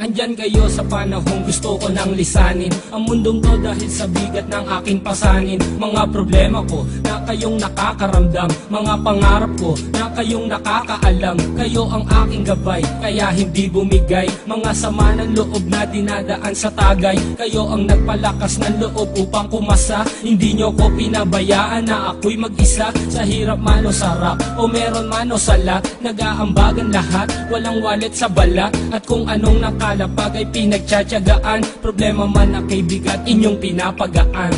Andyan kayo sa panahong gusto ko nang lisanin ang mundong to dahil sa bigat ng aking pasanin. Mga problema ko na kayong nakakaramdam, mga pangarap ko na kayong nakakaalam. Kayo ang aking gabay, kaya hindi bumigay. Mga sama ng loob na dinadaan sa tagay, kayo ang nagpalakas ng loob upang kumasa. Hindi nyo ko pinabayaan na ako'y mag-isa. Sa hirap man o sarap, o meron man o salat, nag-aambagan lahat, walang walet sa balat. At kung anong nakalapag ay pinagtsatsagaan, problema man na kay bigat, inyong pinapagaan.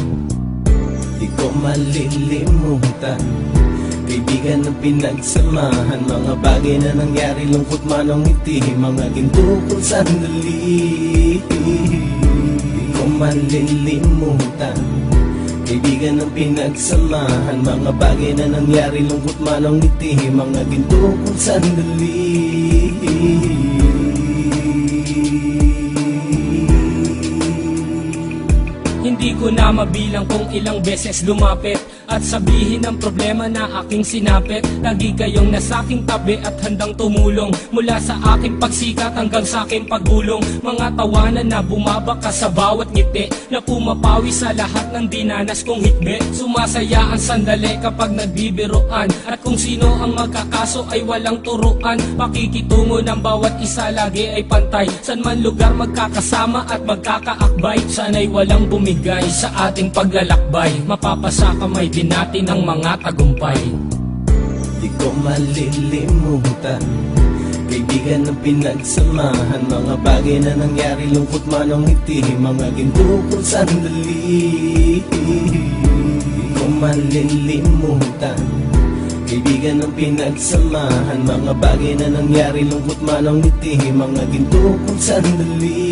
Di ko malilimutan, kaibigan ng pinagsamahan, mga bagay na nangyari, lungkot man o ngiti, mga ginto kong sandali. Di ko malilimutan, kaibigan ng pinagsamahan, mga bagay na nangyari, lungkot man o ngiti, mga ginto kong sandali. Hindi ko na mabilang kung ilang beses lumapit at sabihin ang problema na aking sinapit. Lagi kayong nasa aking tabi at handang tumulong, mula sa aking pagsikat hanggang sa aking paggulong. Mga tawanan na bumabaka sa bawat ngiti, na pumapawi sa lahat ng dinanas kong hikbi. Sumasaya ang sandali kapag nagbibiruan, at kung sino ang magkakaso ay walang turuan. Pakikitungo ng bawat isa lagi ay pantay, san man lugar magkakasama at magkakaakbay. Sana'y walang bumigay sa ating paglalakbay, mapapasa kamay din natin ang mga tagumpay. Di ko malilimutan, kaibigan ng pinagsamahan, mga bagay na nangyari, lungkot man o ngiti, mga ginto kong sandali. Di ko malilimutan, kaibigan ng pinagsamahan, mga bagay na nangyari, lungkot man o ngiti, mga ginto kong sandali.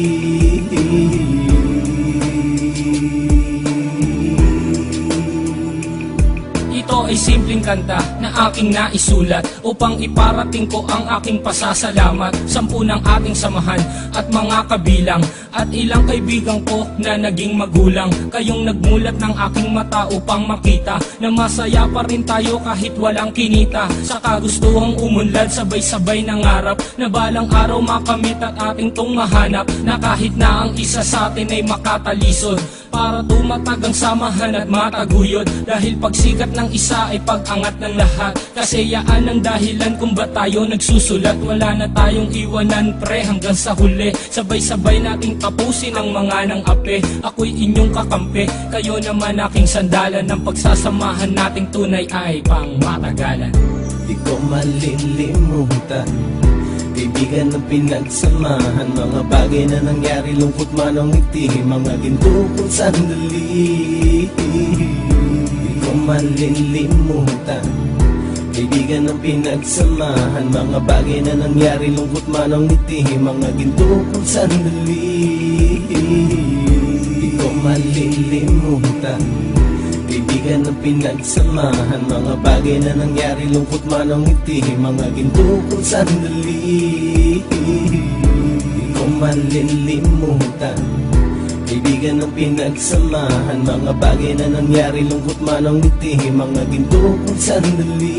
Ito ay simpleng kanta na aking naisulat upang iparating ko ang aking pasasalamat. 10 ng ating samahan at mga kabilang, at ilang kaibigan ko na naging magulang. Kayong nagmulat ng aking mata upang makita na masaya pa rin tayo kahit walang kinita. Sa kagustuhang umunlad, sabay-sabay nangarap na balang araw makamit at ating tong mahanap, na kahit na ang isa sa atin ay makatalisod, para tumatag ang samahan at mataguyod. Dahil pagsikat ng isa ay pag-angat ng lahat, kasi yaan ang dahilan kung ba't tayo nagsusulat. Wala na tayong iwanan pre hanggang sa huli, sabay-sabay nating tapusin ang mga ng ape. Ako'y inyong kakampi, kayo naman aking sandalan, ng pagsasamahan nating tunay ay pang matagalan. Di ko malilimutan, kaibigan ng pinagsamahan, mga bagay na nangyari, lungkot man o ngiti, mga ginto kong sandali. Di ko malilimutan, kaibigan ng pinagsamahan, mga bagay na nangyari, lungkot man o ngiti, mga ginto kong sandali. Di ko malilimutan, kaibigan ng pinagsamahan, mga bagay na nangyari, lungkot man o ngiti, mga ginto kong sandali. Di ko malilimutan, kaibigan ng pinagsamahan, mga bagay na nangyari, lungkot man o ngiti, mga ginto kong sandali.